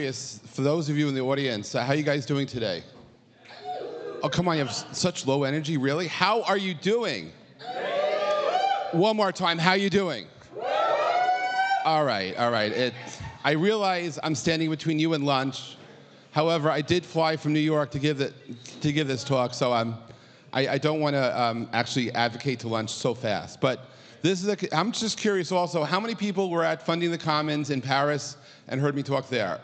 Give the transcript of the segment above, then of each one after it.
curious, for those of you in the audience, how are you guys doing today? Oh, come on, you have such low energy, really? How are you doing? One more time, how are you doing? All right. I realize I'm standing between you and lunch. However, I did fly from New York to give this talk, so I don't want to actually advocate to lunch so fast. But I'm just curious also, how many people were at Funding the Commons in Paris and heard me talk there?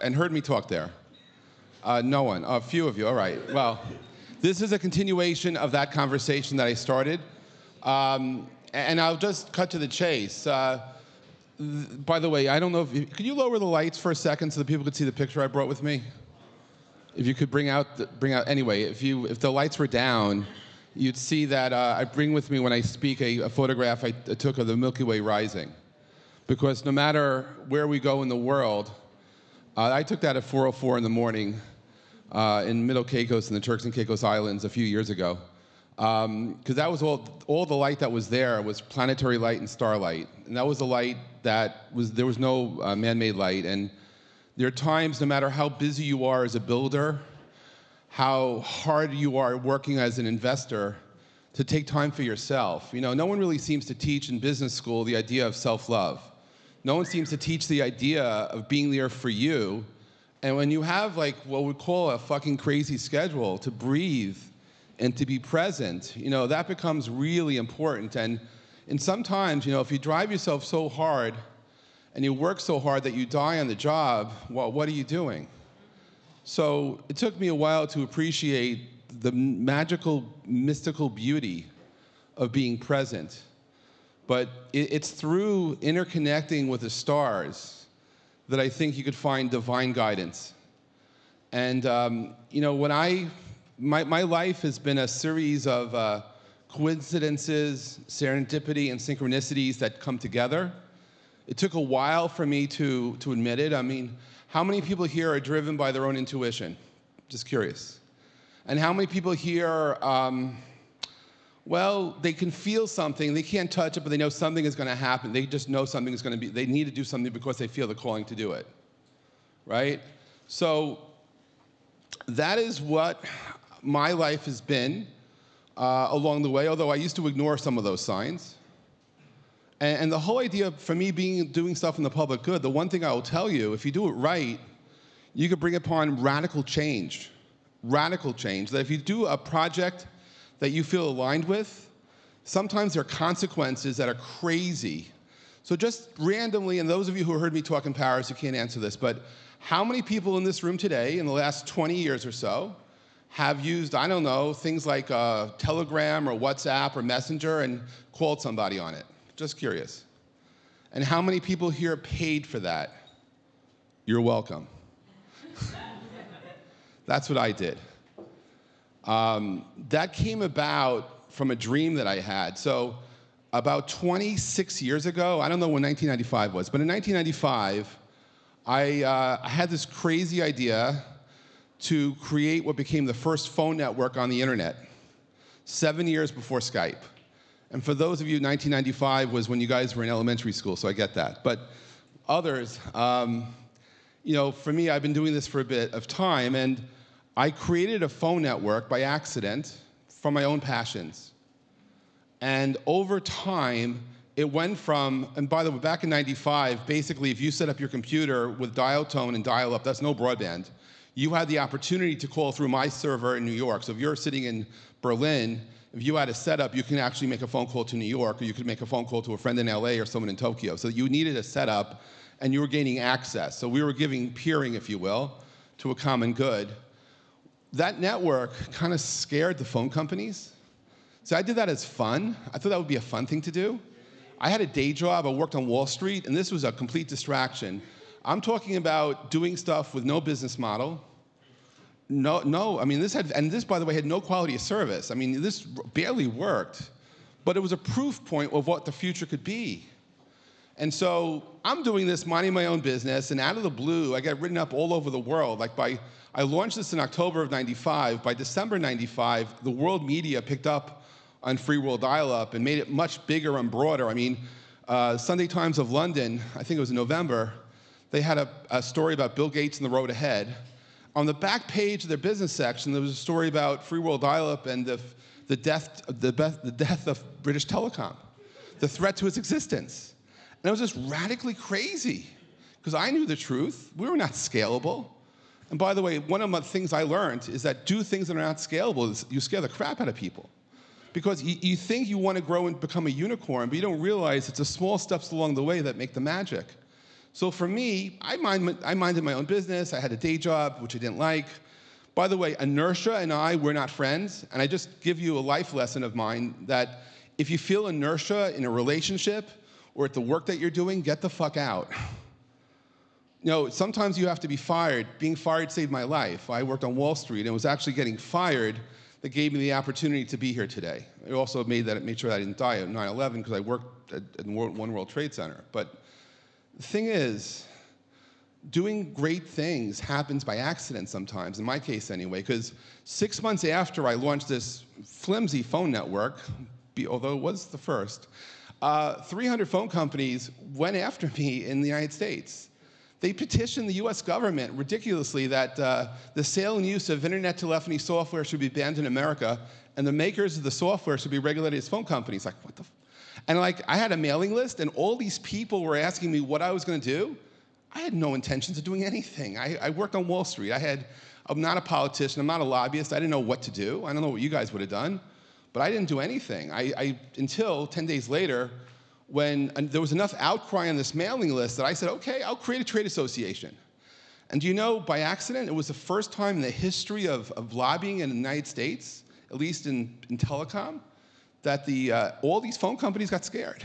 No one. A few of you. All right. Well, this is a continuation of that conversation that I started. And I'll just cut to the chase. By the way, I don't know if could you lower the lights for a second so that people could see the picture I brought with me? If you could bring out anyway, if the lights were down, you'd see that I bring with me when I speak a photograph I took of the Milky Way rising. Because no matter where we go in the world, I took that at 4:04 in the morning in Middle Caicos in the Turks and Caicos Islands a few years ago. Because that was all the light that was there was planetary light and starlight. And that was the light there was no man-made light. And there are times, no matter how busy you are as a builder, how hard you are working as an investor, to take time for yourself. You know, no one really seems to teach in business school the idea of self-love. No one seems to teach the idea of being there for you. And when you have like what we call a fucking crazy schedule, to breathe and to be present, you know, that becomes really important. And sometimes, you know, if you drive yourself so hard and you work so hard that you die on the job, well, what are you doing? So it took me a while to appreciate the magical, mystical beauty of being present. But it's through interconnecting with the stars that I think you could find divine guidance. And, you know, my life has been a series of coincidences, serendipity, and synchronicities that come together. It took a while for me to admit it. I mean, how many people here are driven by their own intuition? Just curious. And how many people here, well, they can feel something, they can't touch it, but they know something is going to happen. They just know something is going to be, they need to do something because they feel the calling to do it, right? So that is what my life has been along the way, although I used to ignore some of those signs. And the whole idea for me doing stuff in the public good, the one thing I will tell you, if you do it right, you could bring upon radical change. Radical change. That if you do a project that you feel aligned with, sometimes there are consequences that are crazy. So just randomly, and those of you who heard me talk in Paris, you can't answer this, but how many people in this room today, in the last 20 years or so, have used, I don't know, things like Telegram or WhatsApp or Messenger and called somebody on it? Just curious. And how many people here paid for that? You're welcome. That's what I did. That came about from a dream that I had. So about 26 years ago, I don't know when 1995 was, but in 1995, I had this crazy idea to create what became the first phone network on the internet, 7 years before Skype. And for those of you, 1995 was when you guys were in elementary school, so I get that. But others, you know, for me, I've been doing this for a bit of time, and I created a phone network by accident from my own passions. And over time, it went from, and by the way, back in 95, basically, if you set up your computer with dial tone and dial up, that's no broadband, you had the opportunity to call through my server in New York. So if you're sitting in Berlin, if you had a setup, you can actually make a phone call to New York, or you could make a phone call to a friend in LA or someone in Tokyo. So you needed a setup, and you were gaining access. So we were giving peering, if you will, to a common good. That network kind of scared the phone companies. So I did that as fun. I thought that would be a fun thing to do. I had a day job. I worked on Wall Street, and this was a complete distraction. I'm talking about doing stuff with no business model. No. I mean, this, by the way, had no quality of service. I mean, this barely worked. But it was a proof point of what the future could be. And so I'm doing this, minding my own business, and out of the blue, I got written up all over the world. I launched this in October of 95. By December 95, the world media picked up on free world dial-up and made it much bigger and broader. I mean, Sunday Times of London, I think it was in November, they had a story about Bill Gates and the road ahead. On the back page of their business section, there was a story about free world dial-up and the death of British Telecom, the threat to its existence. And it was just radically crazy, because I knew the truth. We were not scalable. And by the way, one of the things I learned is that do things that are not scalable, is you scare the crap out of people. Because you think you want to grow and become a unicorn, but you don't realize it's the small steps along the way that make the magic. So for me, I minded my own business. I had a day job, which I didn't like. By the way, inertia and I were not friends. And I just give you a life lesson of mine that if you feel inertia in a relationship or at the work that you're doing, get the fuck out. You know, sometimes you have to be fired. Being fired saved my life. I worked on Wall Street, and it was actually getting fired that gave me the opportunity to be here today. It also made sure that I didn't die at 9/11, because I worked at One World Trade Center. But the thing is, doing great things happens by accident sometimes, in my case anyway, because 6 months after I launched this flimsy phone network, although it was the first, 300 phone companies went after me in the United States. They petitioned the US government ridiculously that the sale and use of internet telephony software should be banned in America, and the makers of the software should be regulated as phone companies. Like, what the And I had a mailing list, and all these people were asking me what I was going to do. I had no intentions of doing anything. I worked on Wall Street. I'm not a politician. I'm not a lobbyist. I didn't know what to do. I don't know what you guys would have done, but I didn't do anything. Until 10 days later, when there was enough outcry on this mailing list that I said, okay, I'll create a trade association. And do you know, by accident, it was the first time in the history of lobbying in the United States, at least in telecom, that all these phone companies got scared.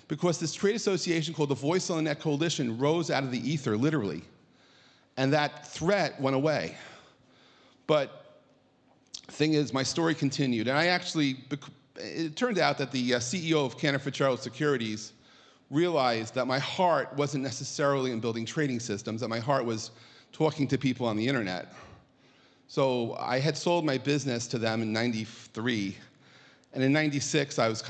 Because this trade association called the Voice on the Net Coalition rose out of the ether, literally. And that threat went away. But the thing is, my story continued. And it turned out that the CEO of Cantor Fitzgerald Securities realized that my heart wasn't necessarily in building trading systems, that my heart was talking to people on the internet. So I had sold my business to them in '93. And in '96, I was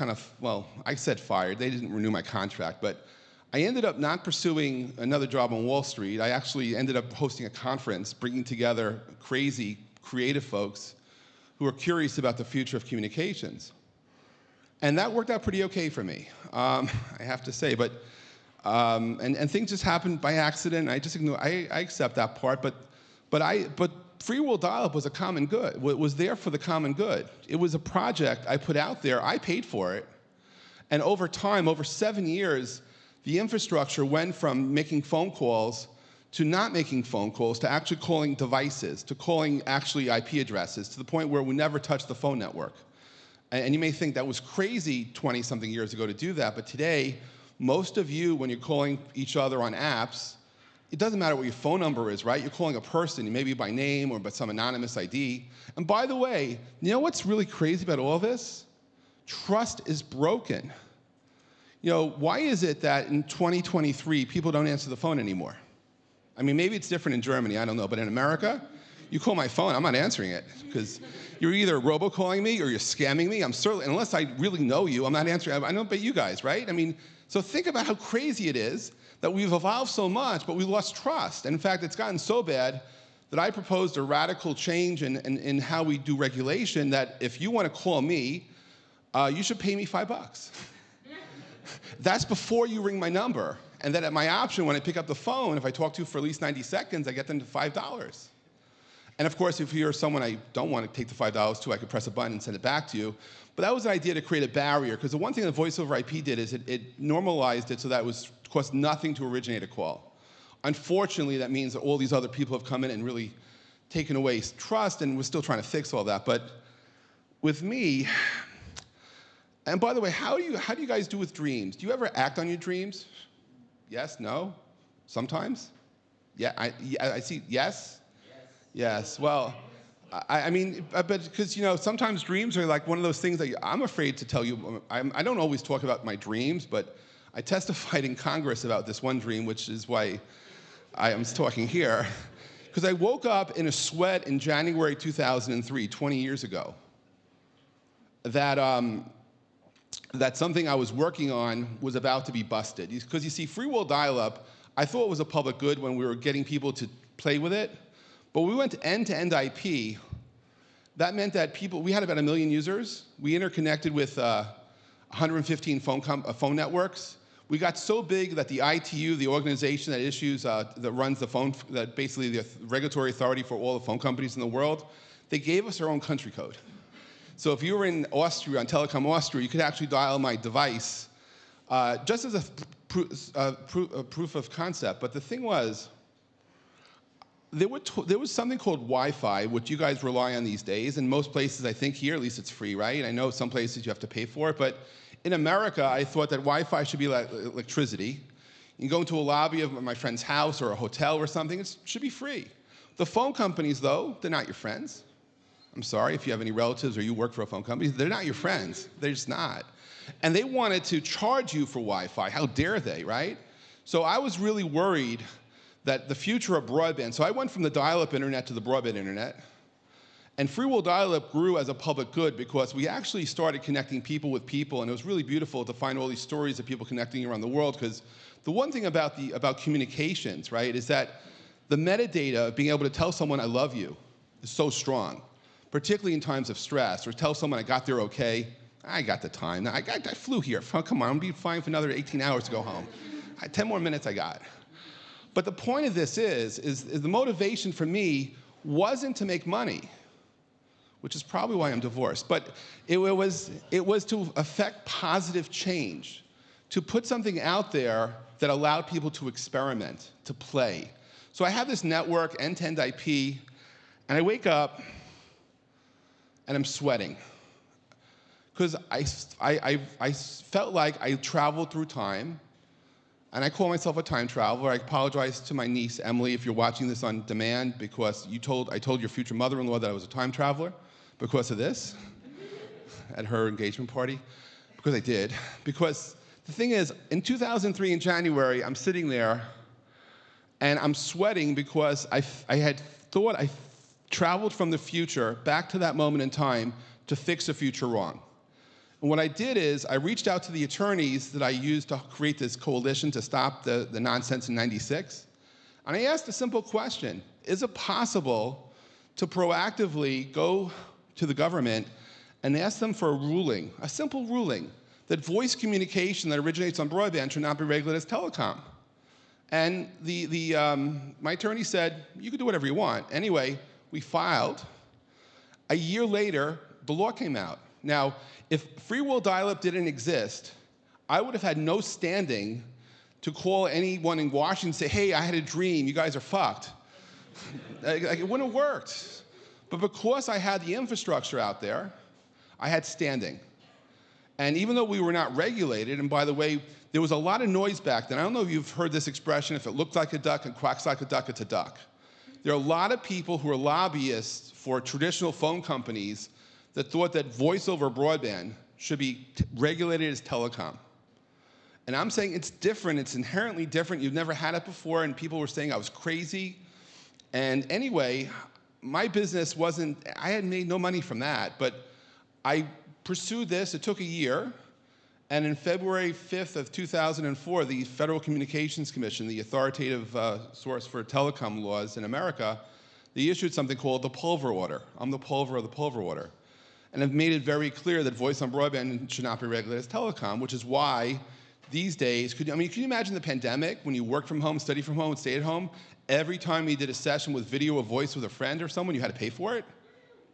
I said fired. They didn't renew my contract. But I ended up not pursuing another job on Wall Street. I actually ended up hosting a conference, bringing together crazy, creative folks who are curious about the future of communications. And that worked out pretty okay for me, I have to say. But and things just happened by accident. I just ignore. I accept that part. But free world dial-up was a common good. It was there for the common good. It was a project I put out there. I paid for it. And over time, over 7 years, the infrastructure went from making phone calls to not making phone calls, to actually calling devices, to calling actually IP addresses, to the point where we never touched the phone network. And you may think that was crazy 20-something years ago to do that, but today, most of you, when you're calling each other on apps, it doesn't matter what your phone number is, right? You're calling a person, maybe by name or by some anonymous ID. And by the way, you know what's really crazy about all this? Trust is broken. You know, why is it that in 2023, people don't answer the phone anymore? I mean, maybe it's different in Germany, I don't know, but in America, you call my phone, I'm not answering it, because you're either robocalling me or you're scamming me. I'm certainly, unless I really know you, I'm not answering. I don't bet you guys, right? I mean, so think about how crazy it is that we've evolved so much, but we lost trust. And in fact, it's gotten so bad that I proposed a radical change in how we do regulation, that if you want to call me, you should pay me $5. That's before you ring my number. And then at my option, when I pick up the phone, if I talk to you for at least 90 seconds, I get them to $5. And of course, if you're someone I don't want to take the $5 to, I could press a button and send it back to you. But that was an idea to create a barrier, because the one thing that voice over IP did is it normalized it so that it cost nothing to originate a call. Unfortunately, that means that all these other people have come in and really taken away trust, and we're still trying to fix all that. But with me, and by the way, how do you guys do with dreams? Do you ever act on your dreams? Yes, no? Sometimes? Yeah, I see, yes? Yes, well, I mean, but because, you know, sometimes dreams are like one of those things that I'm afraid to tell you. I don't always talk about my dreams, but I testified in Congress about this one dream, which is why I am talking here. Because I woke up in a sweat in January 2003, 20 years ago, that something I was working on was about to be busted. Because you see, free world dial-up, I thought it was a public good when we were getting people to play with it. But when we went to end-to-end IP, that meant that we had about 1 million users. We interconnected with 115 phone networks. We got so big that the ITU, the organization that runs the phone, that basically the regulatory authority for all the phone companies in the world, they gave us our own country code. So if you were in Austria, on Telekom Austria, you could actually dial my device just as a proof of concept. But the thing was, there was something called Wi-Fi, which you guys rely on these days. In most places, I think here, at least it's free, right? I know some places you have to pay for it, but in America, I thought that Wi-Fi should be like electricity. You can go into a lobby of my friend's house or a hotel or something, it should be free. The phone companies, though, they're not your friends. I'm sorry if you have any relatives or you work for a phone company, they're not your friends. They're just not. And they wanted to charge you for Wi-Fi. How dare they, right? So I was really worried that the future of broadband, so I went from the dial-up internet to the broadband internet, and free-wheel dial-up grew as a public good because we actually started connecting people with people, and it was really beautiful to find all these stories of people connecting around the world, because the one thing about communications, right, is that the metadata of being able to tell someone I love you is so strong, particularly in times of stress, or tell someone I got there okay. I got the time. I flew here. Come on, I'm gonna be fine for another 18 hours to go home. 10 more minutes I got. But the point of this is the motivation for me wasn't to make money, which is probably why I'm divorced, but it was to affect positive change, to put something out there that allowed people to experiment, to play. So I have this network, end-to-end IP, and I wake up and I'm sweating. Because I felt like I traveled through time, and I call myself a time traveler. I apologize to my niece, Emily, if you're watching this on demand, because I told your future mother-in-law that I was a time traveler because of this at her engagement party, because I did. Because the thing is, in 2003 in January, I'm sitting there, and I'm sweating because I had thought I traveled from the future back to that moment in time to fix a future wrong. And what I did is I reached out to the attorneys that I used to create this coalition to stop the nonsense in '96. And I asked a simple question. Is it possible to proactively go to the government and ask them for a ruling, a simple ruling, that voice communication that originates on broadband should not be regulated as telecom? And my attorney said, you can do whatever you want. Anyway, we filed. A year later, the law came out. Now, if free-wheel dial-up didn't exist, I would have had no standing to call anyone in Washington and say, hey, I had a dream, you guys are fucked. It wouldn't have worked. But because I had the infrastructure out there, I had standing. And even though we were not regulated, and by the way, there was a lot of noise back then. I don't know if you've heard this expression, if it looked like a duck and quacks like a duck, it's a duck. There are a lot of people who are lobbyists for traditional phone companies that thought that voice over broadband should be regulated as telecom. And I'm saying it's different, it's inherently different. You've never had it before, and people were saying I was crazy. And anyway, my business I had made no money from that, but I pursued this. It took a year, and in February 5th of 2004, the Federal Communications Commission, the authoritative source for telecom laws in America, they issued something called the Pulver Order. I'm the Pulver of the Pulver Order. And have made it very clear that voice on broadband should not be regulated as telecom, which is why these days, can you imagine the pandemic when you worked from home, studied from home, and stayed at home? Every time you did a session with video or voice with a friend or someone, you had to pay for it?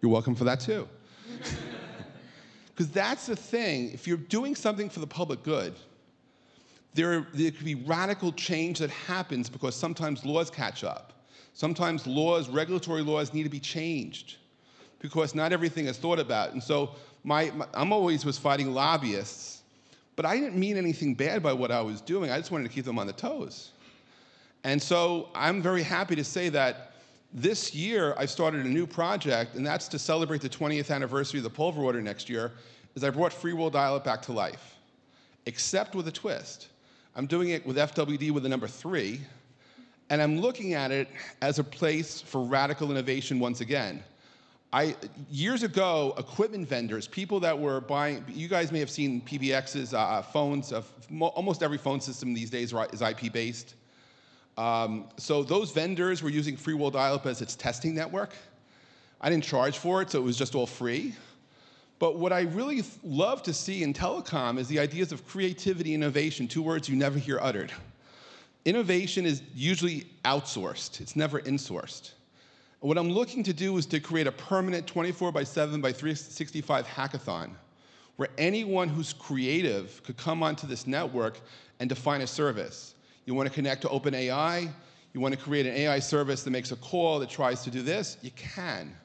You're welcome for that too. Because that's the thing, if you're doing something for the public good, there could be radical change that happens because sometimes laws catch up. Sometimes regulatory laws need to be changed, because not everything is thought about. And so I'm always was fighting lobbyists, but I didn't mean anything bad by what I was doing. I just wanted to keep them on the toes. And so I'm very happy to say that this year I started a new project, and that's to celebrate the 20th anniversary of the Pulver Order next year, is I brought free-wheel dial-up back to life, except with a twist. I'm doing it with FWD with the number 3, and I'm looking at it as a place for radical innovation once again. Years ago, equipment vendors, people that were buying, you guys may have seen PBX's phones, almost every phone system these days is IP-based. So those vendors were using free will dial-up as its testing network. I didn't charge for it, so it was just all free. But what I really love to see in telecom is the ideas of creativity and innovation, two words you never hear uttered. Innovation is usually outsourced. It's never insourced. What I'm looking to do is to create a permanent 24/7 by 365 hackathon where anyone who's creative could come onto this network and define a service. You want to connect to OpenAI, you want to create an AI service that makes a call that tries to do this, you can.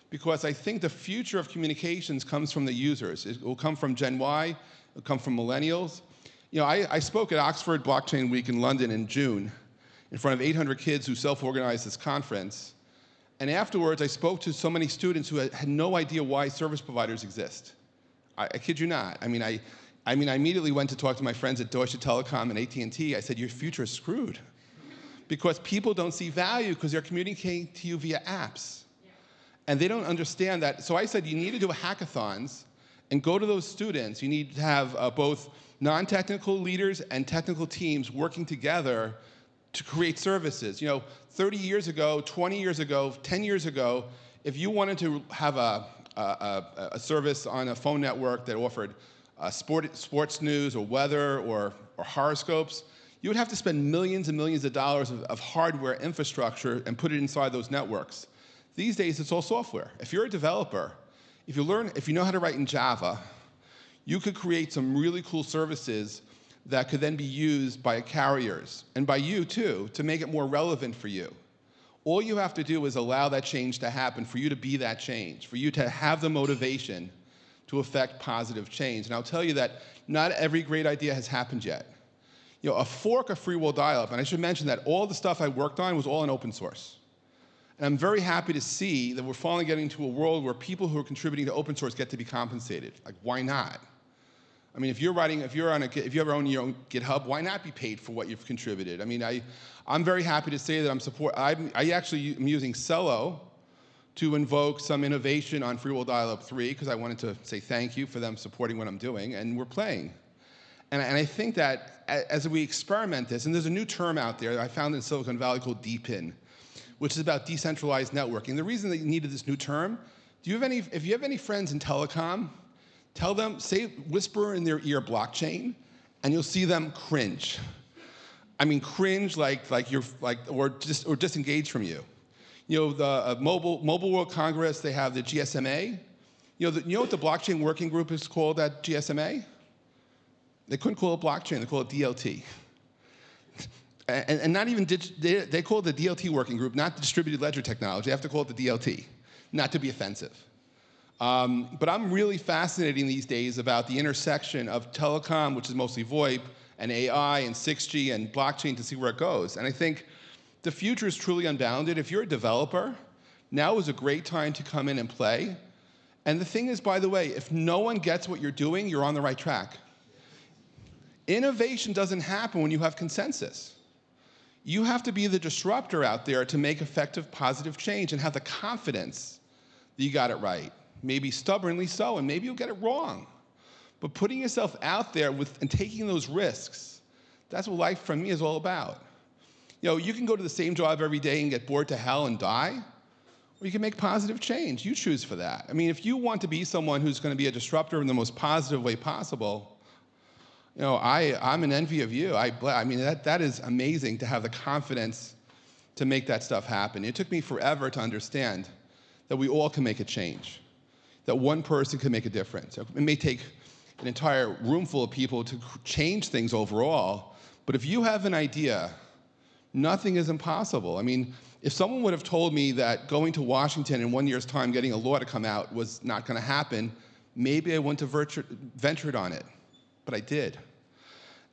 Because I think the future of communications comes from the users. It will come from Gen Y, it will come from millennials. You know, I spoke at Oxford Blockchain Week in London in June in front of 800 kids who self-organized this conference. And afterwards, I spoke to so many students who had no idea why service providers exist. I kid you not. I mean, I immediately went to talk to my friends at Deutsche Telekom and AT&T. I said, your future is screwed. Because people don't see value because they're communicating to you via apps. And they don't understand that. So I said, you need to do hackathons and go to those students. You need to have both non-technical leaders and technical teams working together to create services. You know, 30 years ago, 20 years ago, 10 years ago, if you wanted to have a service on a phone network that offered sports news or weather or horoscopes, you would have to spend millions and millions of dollars of hardware infrastructure and put it inside those networks. These days, it's all software. If you're a developer, if you know how to write in Java, you could create some really cool services that could then be used by carriers, and by you too, to make it more relevant for you. All you have to do is allow that change to happen, for you to be that change, for you to have the motivation to affect positive change. And I'll tell you that not every great idea has happened yet. You know, a fork of free will dial-up, and I should mention that all the stuff I worked on was all in open source. And I'm very happy to see that we're finally getting to a world where people who are contributing to open source get to be compensated. Like, why not? I mean, if you ever own your own GitHub, why not be paid for what you've contributed? I mean, I'm very happy to say that I actually am using Cello to invoke some innovation on Free Will Dial-Up 3 because I wanted to say thank you for them supporting what I'm doing, and we're playing. And I think that as we experiment this, and there's a new term out there I found in Silicon Valley called DePIN, which is about decentralized networking. The reason that you needed this new term, if you have any friends in telecom, tell them, whisper in their ear blockchain, and you'll see them cringe. I mean, cringe or disengage from you. You know, the Mobile World Congress, they have the GSMA. You know what the blockchain working group is called at GSMA? They couldn't call it blockchain, they call it DLT. And not even, they call it the DLT working group, not the distributed ledger technology. They have to call it the DLT, not to be offensive. But I'm really fascinating these days about the intersection of telecom, which is mostly VoIP, and AI, and 6G, and blockchain to see where it goes. And I think the future is truly unbounded. If you're a developer, now is a great time to come in and play. And the thing is, by the way, if no one gets what you're doing, you're on the right track. Innovation doesn't happen when you have consensus. You have to be the disruptor out there to make effective, positive change and have the confidence that you got it right. Maybe stubbornly so, and maybe you'll get it wrong. But putting yourself out there and taking those risks, that's what life for me is all about. You know, you can go to the same job every day and get bored to hell and die, or you can make positive change. You choose for that. I mean, if you want to be someone who's going to be a disruptor in the most positive way possible, you know, I'm an envy of you. I mean, that is amazing to have the confidence to make that stuff happen. It took me forever to understand that we all can make a change, that one person can make a difference. It may take an entire room full of people to change things overall, but if you have an idea, nothing is impossible. I mean, if someone would have told me that going to Washington in 1 year's time, getting a law to come out was not going to happen, maybe I wouldn't have ventured on it, but I did.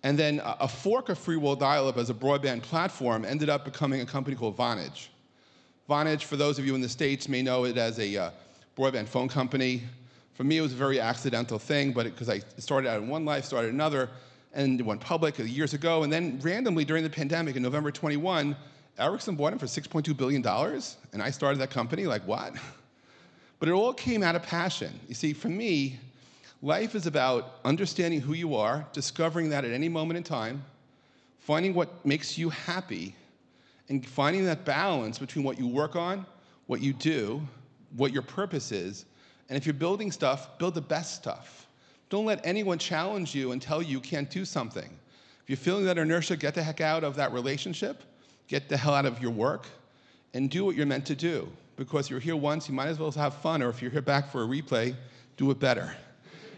And then a fork of Free Will Dial-Up as a broadband platform ended up becoming a company called Vonage. Vonage, for those of you in the States, may know it as a broadband phone company. For me, it was a very accidental thing, but because I started out in one life, started another, and it went public years ago. And then randomly during the pandemic in November 21, Ericsson bought it for $6.2 billion, and I started that company, like, what? But it all came out of passion. You see, for me, life is about understanding who you are, discovering that at any moment in time, finding what makes you happy, and finding that balance between what you work on, what you do, what your purpose is, and if you're building stuff, build the best stuff. Don't let anyone challenge you and tell you can't do something. If you're feeling that inertia, get the heck out of that relationship, get the hell out of your work, and do what you're meant to do. Because you're here once, you might as well have fun, or if you're here back for a replay, do it better.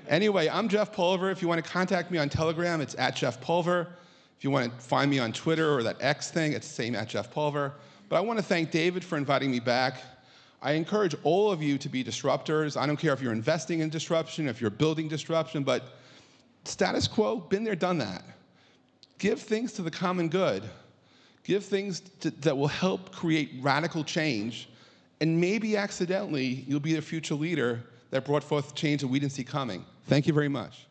Anyway, I'm Jeff Pulver. If you want to contact me on Telegram, it's @JeffPulver. If you want to find me on Twitter or that X thing, it's the same @JeffPulver. But I want to thank David for inviting me back. I encourage all of you to be disruptors. I don't care if you're investing in disruption, if you're building disruption, but status quo, been there, done that. Give things to the common good. Give things that will help create radical change, and maybe accidentally, you'll be the future leader that brought forth change that we didn't see coming. Thank you very much.